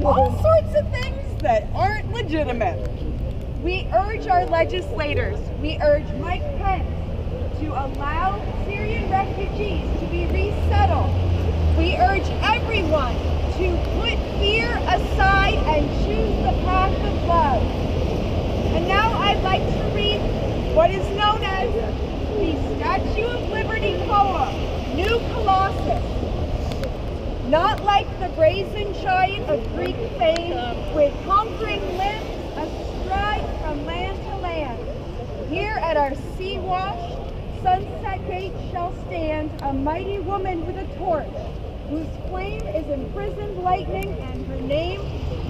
all sorts of things that aren't legitimate. We urge our legislators, we urge Mike Pence to allow Syrian refugees to be resettled. We urge everyone to put fear aside and choose the path of love. And now I'd like to read what is known as the Statue of Liberty poem, New Colossus. Not like the brazen giant of Greek fame, with conquering limbs astride from land to land. Here at our sea-washed sunset gate shall stand a mighty woman with a torch, whose flame is imprisoned lightning, and her name,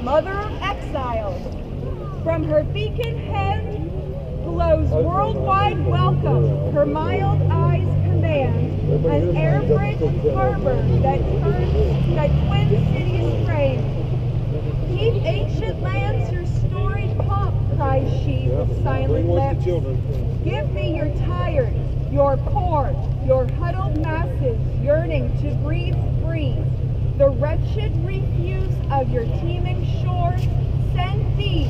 Mother of Exiles. From her beacon head glows worldwide welcome, her mild eyes command an air bridge harbor that twin cities frame. Keep ancient lands your storied pomp, cries she with silent lips. Give me your tired, your poor, your huddled masses yearning to breathe free. The wretched refuse of your teeming shore, send these,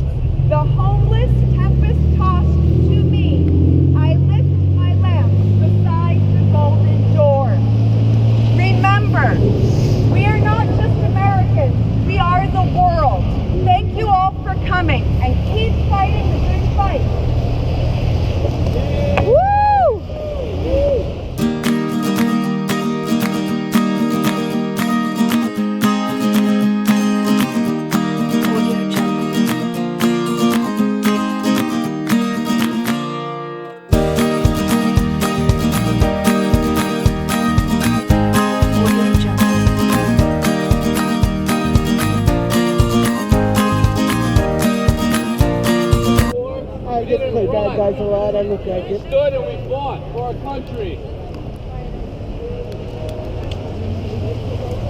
the homeless tempest-tossed, to me. I lift my lamp beside the golden door. Remember, we are not just Americans, we are the world. Thank you all for coming, and keep fighting the good fight. Bad guys a lot, I look like We it. stood and we fought for our country.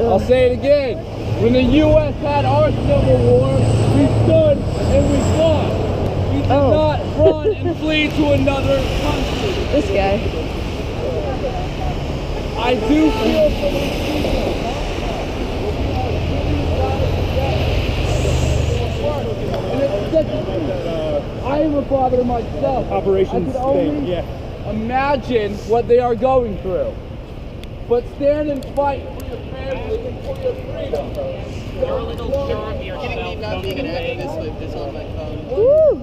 I'll say it again. When the U.S. had our Civil War, we stood and we fought. We did not run and flee to another country. This guy. I do feel for these people. And it's such I am a father myself. Operation I can only imagine what they are going through. But stand and fight for your family and for your freedom. You're a little sure of yourself. Not being an activist with this on my phone. Woo!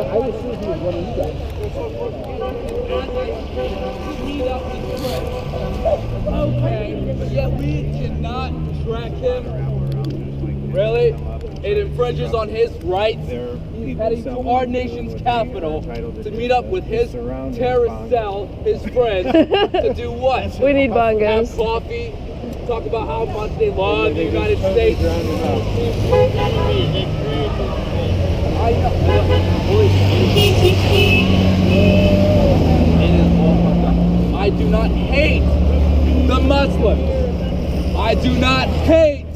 I was thinking of one of you guys. Meet up with okay, but yet we cannot track him. Really? It infringes on his rights. He's heading to our nation's capital to meet up with his terrorist cell, his friends, to do what? We need bongos. Have coffee, talk about how much they love the United States. I know. I do not hate the Muslims. I do not hate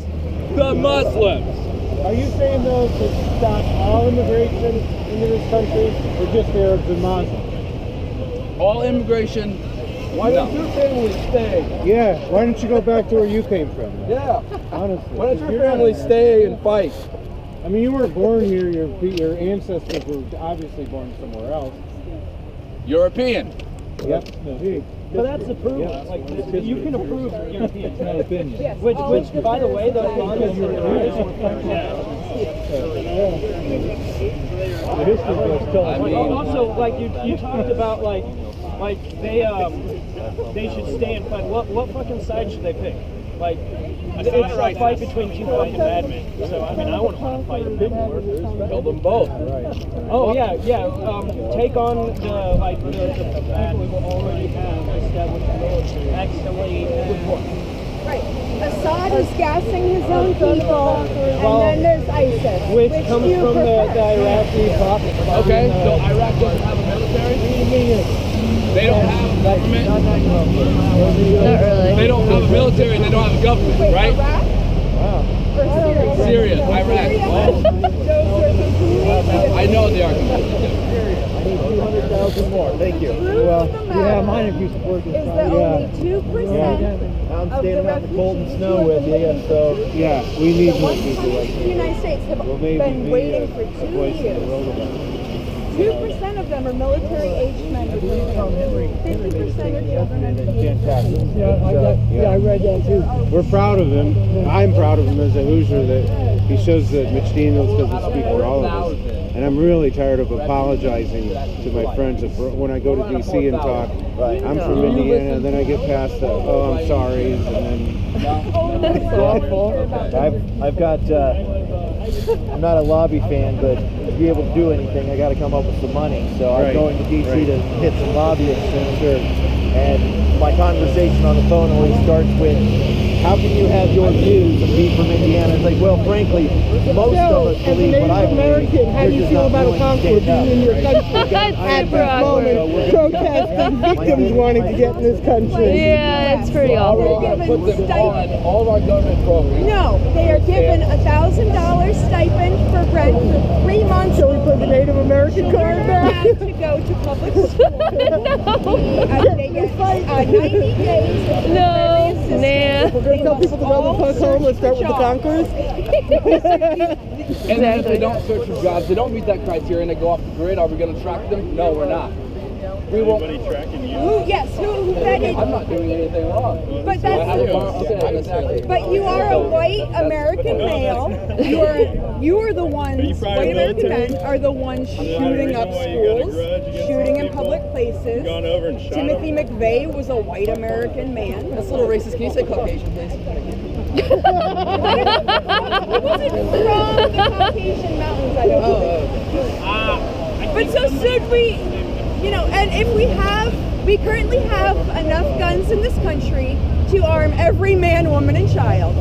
the Muslims. Are you saying though to stop all immigration into this country, or just Arabs and Muslims? All immigration. Why don't your family stay? Yeah, why don't you go back to where you came from? Yeah. Honestly. Why don't your family stay and fight? I mean, you weren't born here, your ancestors were obviously born somewhere else. European. Yep. But that's approval. Yeah. Like you can approve Europeans. It's not opinion. Yes. Which, by the way, those bongos are The history goes tell us. also, like you talked about, like they should stay and fight. What fucking side should they pick? Like, it's a fight between two fucking madmen. So I mean, I wouldn't want to fight a bit more. Kill them both. Oh yeah. Take on the people who already have established military. Actually, Right. Assad is gassing his own people, and then there's ISIS. which comes from the Iraqi prophet. Okay, so Iraq doesn't have a military? They don't have a government? Not really. They don't have a military and they don't have a government, Wait, right? Iraq? Or Syria? Syria, Iraq. Syria? Oh. Those are completely different. I know they are completely different. I need 200,000 more. Thank you. Truth of the matter mine if you support this. is that only 2% I'm standing out in the cold and snow with you, and so yeah, we need more people like The that. United States have Well, maybe been be waiting a for 2 voice in the years. wilderness. 2% of them are military-aged men. 50% are children under the age of 15. Yeah, I read that too. We're proud of him. I'm proud of him as a Hoosier that he shows that McDaniels doesn't speak for all of us. And I'm really tired of apologizing to my friends when I go to DC and talk. I'm from Indiana, and then I get past the oh, I'm sorry, and then That's awful. I've got. I'm not a lobby fan, but to be able to do anything, I got to come up with some money. So I'm going to DC to hit some lobbyists soon, sure. And my conversation on the phone always starts with, how can you have your views and be from Indiana? It's like, well, frankly, most of us believe what I believe. American, how do you feel about a conqueror being in your country at Super this awkward. moment, protesting victims wanting to get in this country? Yeah, it's pretty We're awful. going to put them on all of our government programs. No, they are given $1,000 stipend for rent for 3 months. Shall we put the Native American card Children are back? allowed to go to public school. They get 90 days of No, temporary assistance. nah. We're going to tell people to run the fuck home. Let's start with the conquerors. And then if they don't search for jobs, they don't meet that criteria, and they go off the grid, are we going to track them? No, we're not. We won't. Who that is? I'm not doing anything wrong. But I have a that's. bar- okay, exactly. But you are a white American male. You are the ones. White American men are the ones shooting up schools, shooting in public places. Timothy McVeigh was a white American man. That's a little racist. Can you say Caucasian, please? He wasn't from the Caucasian mountains, I don't think. But so should we, and if we currently have enough guns in this country to arm every man, woman, and child.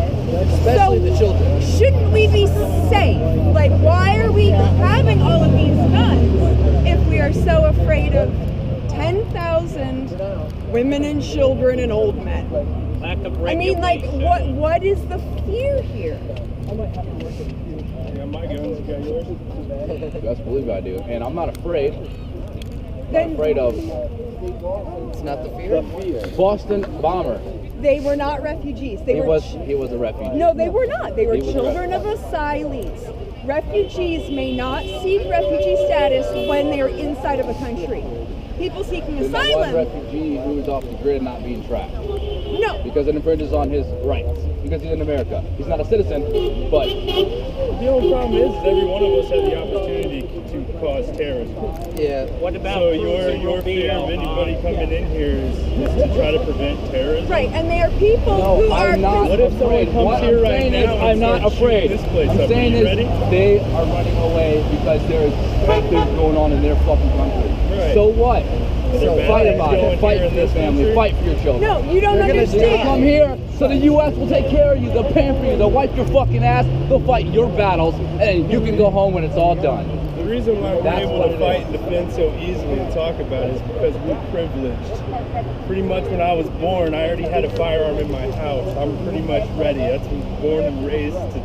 Especially the children. Shouldn't we be safe? Like, why are we having all of these guns if we are so afraid of 10,000 women and children and old men? I mean, like, what is the fear here? Best believe I do. And I'm not afraid. Then Afraid of It's not the fear. Boston bomber. they were not refugees. They He were was a refugee. No, they were not. They were He was a children of asylees. Refugees may not seek refugee status when they're inside of a country. People seeking There's not one asylum, refugee who is off the grid and not being tracked. no. Because it infringes on his rights. Because he's in America. He's not a citizen, but The only problem is every one of us had the opportunity to cause terrorism. Yeah. What about So your fear of anybody coming in here is to try to prevent terrorism. Right, and they are people no, who are I'm not What if someone afraid. comes What here I'm right saying is, now and I'm not starts shooting afraid. this place I'm up? saying Are you is, ready? they are running away because there is things going on in their fucking country. Right. So what? They're Fight bad about going it. Fight here for in your this family. country. Fight for your children. No, you don't They'll come understand. here so the U.S. will take care of you. They'll pamper you. They'll wipe your fucking ass. They'll fight your battles, and you can go home when it's all done. The reason why we're That's able what to it fight is. and defend so easily and talk about it is because we're privileged. Pretty much when I was born, I already had a firearm in my house. I'm pretty much ready. That's what I was born and raised to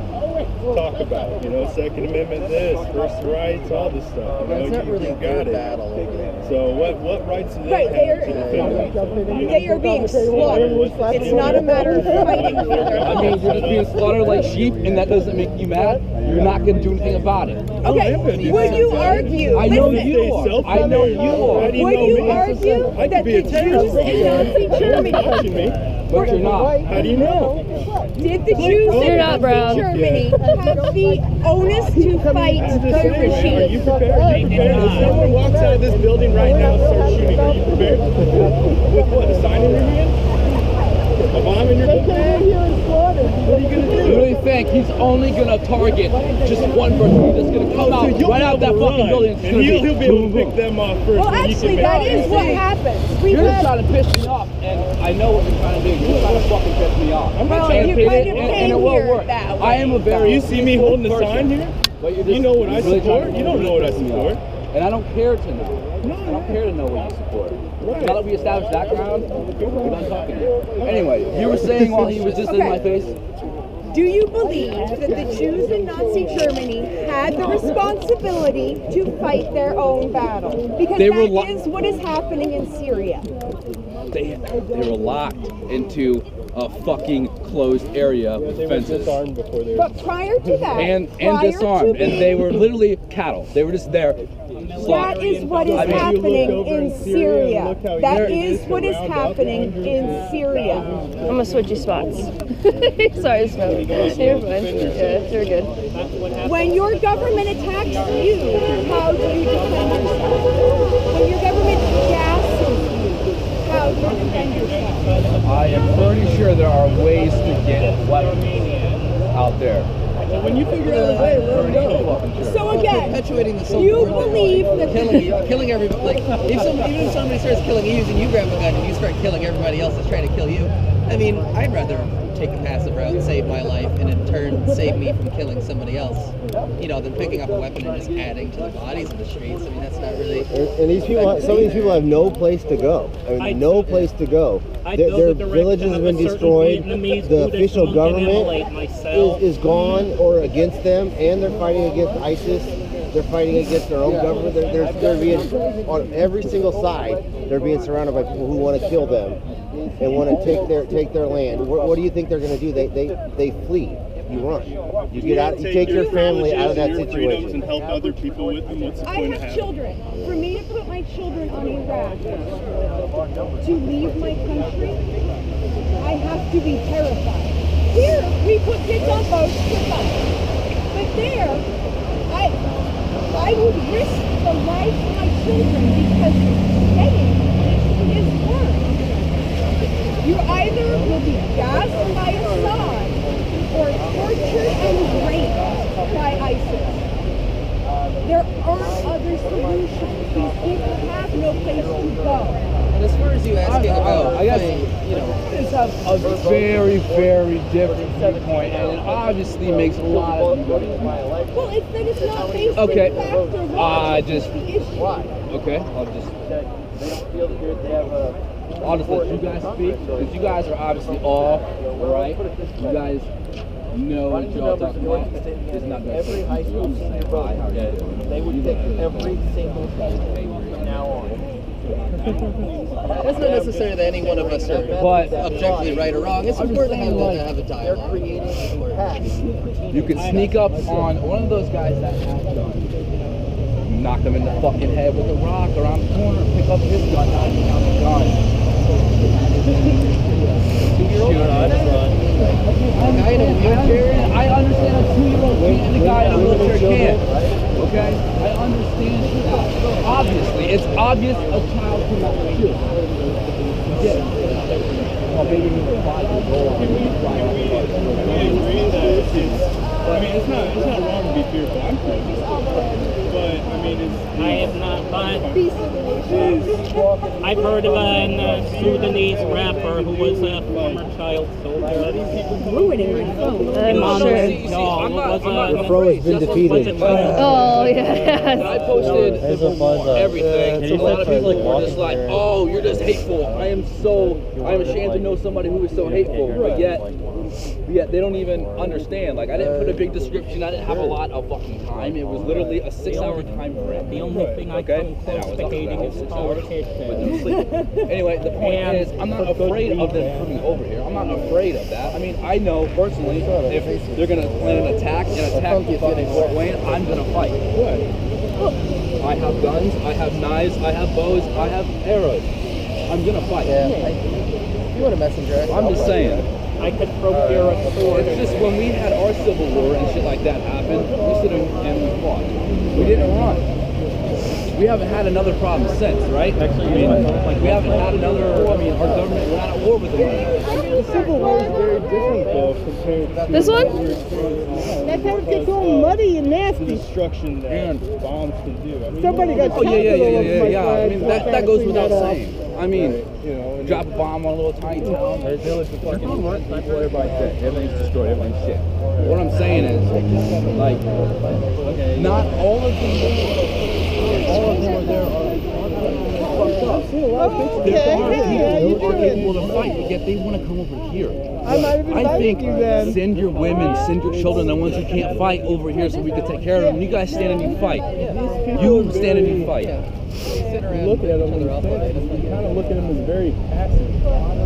talk about. Second Amendment, this, first rights, all this stuff. It's not really a got good it. battle over there. So what rights do they Right, have to defend themselves? They are being slaughtered. It's not a matter of fighting for their I mean, homes. you're just being slaughtered like sheep, and that doesn't make you mad. You're not going to do anything about it. Okay, would you argue? I know listen, you are. I know you are. How do you Would know you me? argue I that could be the a terrorist. Jews in Nazi Germany Touching me. But you're not. How do you know? did the Jews You're in not brown. Nazi Germany have the onus to fight I'm just the saying, are regime? you prepared? Are you prepared? If someone walks out of this building right now and starts shooting, are you prepared? With what? A sign in your hand? A bomb in your book bag? What are you going to You do? really think he's only going to target just one person that's going to come out, you'll right out that be able to fucking run, building? It's and going to he'll be able to pick them off first. Well, and you actually, can that make is what happens. We've You're just had, trying to piss me off, and I know what you're trying to do. You're trying to fucking piss me off. I'm not Well, trying you to kind pick of it. came it will here work. that way. I am a very You see me holding the person, sign here? but you're You know what I really trying support? to You don't know what I piss me off. support. And I don't care to know. I don't care to know what you support. Right. Now that we established that ground, we're done talking. Anyway, you were saying while he was just in my face, Do you believe that the Jews in Nazi Germany had the responsibility to fight their own battle? Because They that were is what is happening in Syria. they were locked into a fucking closed area with They were fences. disarmed before they were. But prior to that, And prior to disarmed, and they were literally cattle. They were just there. that is what is I mean, happening you look over in in Syria and Syria. look how That easy it is is what to is round up happening hundreds in of Syria. I'm gonna switch you spots. Sorry, Smoke. You're fine. Yeah, you're good. When your government attacks you, how do you defend yourself? When your government gasses you, how do you defend yourself? I am pretty sure there are ways to get weapons out there. When you figure out a way, let them know. So again, Perpetuating the Civil you War, believe that killing everybody. Like even if somebody starts killing you and you grab a gun and you start killing everybody else that's trying to kill you, I mean, I'd rather take a passive route and save my life and in turn save me from killing somebody else, you know, than picking up a weapon and just adding to the bodies in the streets. I mean, that's not really. And these people, some of these people have no place to go. I mean, no place to go. Their villages have been destroyed. The official government is gone or against them, and they're fighting against ISIS. They're fighting against their own government. They're being on every single side. They're being surrounded by people who want to kill them and want to take their land. What do you think they're going to do? They flee. You run. You get out. You take your family out of that situation. And help other people with them. What's the I point of have having? children. For me to put my children on a raft to leave my country, I have to be terrified. Here, we put kids on boats to fun. But there, I would risk the life of my children because staying is worse. You either will be gassed by Assad or tortured and raped by ISIS. There aren't other solutions. These people have no place to go. And as far as you asking about, I guess you know, kids have a very, very different viewpoint, and it obviously makes a lot of people. Well, it's that it's not based Okay. in fact or law. Just the issue. okay. I'll just let you guys speak because you guys are obviously all right. You guys know what y'all talking about. It's not Every high school senior vote, they would pick every single state from now on. it's not necessarily that any one of us are But objectively right or wrong. It's important to have a dialogue. you can sneak up on one of those guys that has guns. Knock them in the fucking head with a rock around the corner, pick up his gun, knock him down the gun. I understand a 2-year-old can't and a guy in a wheelchair can't. Okay? I understand that. Obviously, it's obvious a child cannot shoot. Yes. Well, maybe even 5 years old. We agree that I mean, it's not wrong to be fearful. I'm fearful. But, I mean, I have not, but I've heard of a Sudanese rapper who was a former child soldier. Ruining my phone. I'm sure. The fro has been defeated. Oh, yes. I posted everything. So a lot of people were just like, oh, you're just hateful. I'm ashamed to know somebody who is so hateful. But yet they don't even understand. Like, I didn't put a big description. I didn't have a lot of fucking time. It was literally a 6-hour time frame. The only thing I come close to hating is politicians. Anyway, the point is, I'm not afraid of them coming over here. I'm not afraid of that. I mean, I know personally, if they're going to plan an attack the fucking Fort Wayne, I'm going to fight. I have guns, I have knives, I have bows, I have arrows. I'm going to fight. You want a messenger? I'm just saying. I could procure a sword. It's just when we had our civil war and shit like that happen, we stood and we fought. We didn't run. We haven't had another problem since, right? Actually, we haven't had another. I mean, our government went at war with them. the Civil War is very different, though, compared to This one? That time gets all muddy and the nasty. destruction that bombs can do. I mean, Somebody got Oh yeah. I mean, that goes goes without saying. I mean, you know, and drop a bomb on a little tiny town. Everybody's dead. Everything's destroyed. Everything's shit. What I'm saying is, like, not all of them are there are fucked up. seen a lot of pictures. They are able to fight, but yet they want to come over here. I think send your women, send your children, the ones who can't fight over here so we can take care of them. You guys stand and you fight. You stand and you fight. Looking at them, you kind of look at them as very passive.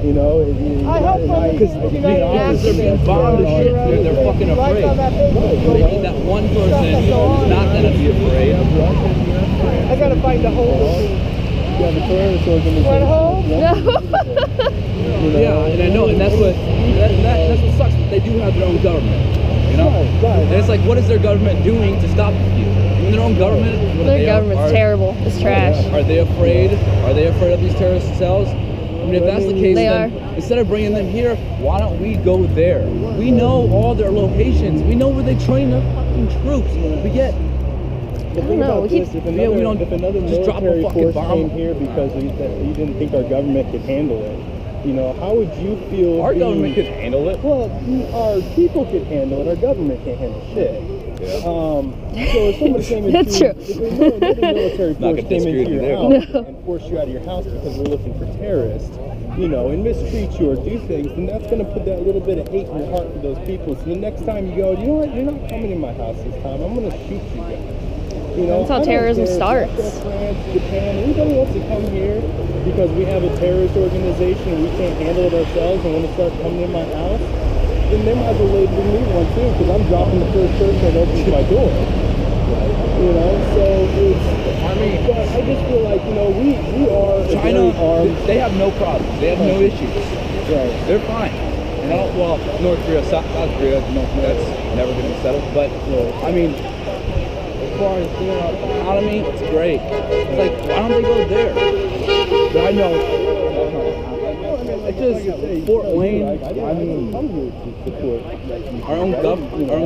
You know, because they're being bombed to shit. They're fucking afraid. They need that one person who's not gonna be afraid. I gotta find the hole. You have a terrorist organization. What hole? No. Yeah, and I know, and that's what sucks. But they do have their own government. You know, and it's like, what is their government doing to stop you? In their own government, Their government's terrible. It's trash. Are they afraid? Are they afraid of these terrorist cells? I mean, if that's the case, then instead of bringing them here, why don't we go there? We know all their locations. We know where they train their fucking troops. But yet, I don't know. If another military force came here because you didn't think our government could handle it, you know, how would you feel? Our government could handle it. Well, our people could handle it. Our government can't handle shit. Yeah. So if someone came into, That's true. if another military force came into your house and forced you out of your house because we're looking for terrorists, you know, and mistreat you or do things, then that's going to put that little bit of hate in your heart for those people. So the next time you go, you know what, you're not coming in my house this time. I'm going to shoot you guys. You know, that's how terrorism starts. France, Japan, anybody wants to come here because we have a terrorist organization and we can't handle it ourselves and want to start coming in my house, then they might as well label me one too, because I'm dropping the first person that opens my door. You know, so it's, but I just feel like, you know, we are China, armed. they have no problems. They have no issues. Right. They're fine. You know, well, North Korea, South Korea, that's never going to be settled. But, I mean, as far as the economy, it's great. It's like, why don't they go there? But I know, it's just Fort Wayne. I mean, our own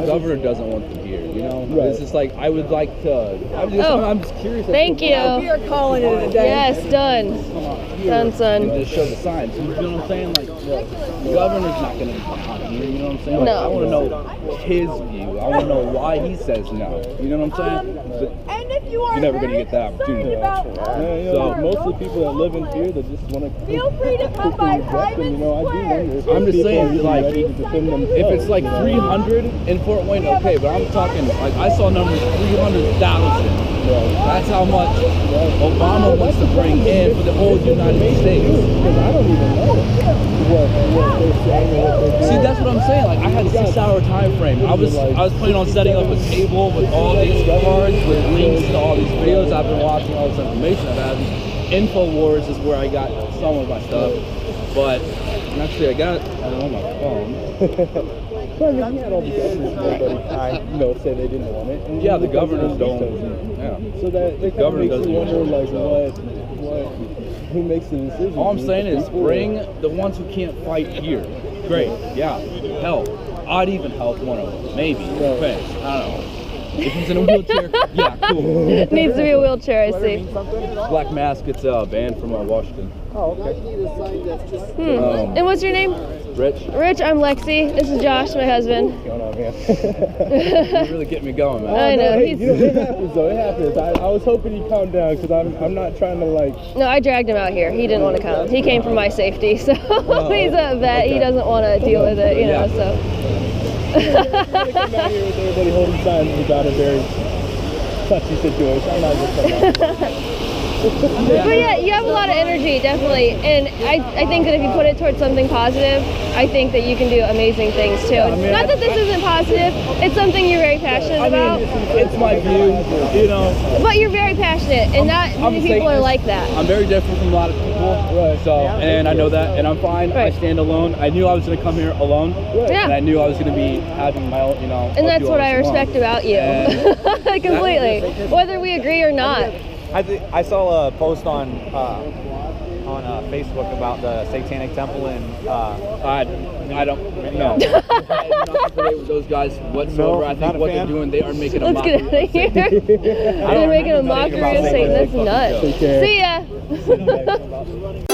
governor doesn't want them here. You know, it's just like I would like to. I'm just curious. Thank you. We are calling it a day. Yes, done. Done, son. And just show the signs. You know what I'm saying? Like, the governor's not going to be behind here. You know what I'm saying? Like, No. I want to know his view. I want to know why he says no. You know what I'm saying? But And if you are you're never going to get that opportunity. So most of the people that live in fear, they just want to feel free to come by private you know, I do wonder if I'm just people saying, are really like, ready to defend themselves. if it's like 300 in Fort Wayne, okay, but I'm talking, like, I saw numbers 300,000. That's how much Obama wants to bring in for the whole United States. Because I don't even know what they're saying or what they're doing. See, that's what I'm saying. Like, I had a 6-hour time frame. I was planning on setting up a table with all these cards, with links to all these videos I've been watching, all this information I've had. InfoWars is where I got some of my stuff, but actually I got it on my phone. So, I mean, you had all the governors say they didn't want it. And Yeah, the governors don't. So that they kind of makes you wonder, like, who makes the decision? All I'm saying is bring the ones who can't fight here. Great, yeah, hell, I'd even help one of them, maybe. Depends. I don't know. If he's in a wheelchair, yeah, cool. Needs to be a wheelchair, I see. Black Mask, it's a band from Washington. Oh, okay. And what's your name? Rich? Rich, I'm Lexi. This is Josh, my husband. What's going on, man? You really get me going, man. I know. Hey, you know, it happens though. It happens. I was hoping he'd calm down because I'm not trying to like. No, I dragged him out here. He didn't want to come. He came for my safety, so he's a vet. He doesn't want to deal with it, you know. So. I'm gonna come out here with everybody holding signs about a very touchy situation. I'm not just coming out. But yeah, you have a lot of energy, definitely. And I think that if you put it towards something positive, I think that you can do amazing things too. Not that this isn't positive, it's something you're very passionate about. It's my view, you know. But you're very passionate, and not many people are like that. I'm very different from a lot of people, so, and I know that, and I'm fine. I stand alone. I knew I was going to come here alone, and I knew I was going to be having my own, you know. And that's what I respect about you, completely, whether we agree or not. I saw a post on Facebook about the Satanic Temple in. I don't know. I do not relate with those guys whatsoever. No, I think what they're doing, they are making a Let's get out of here. They're making a mockery of Satan. That's nuts. See ya.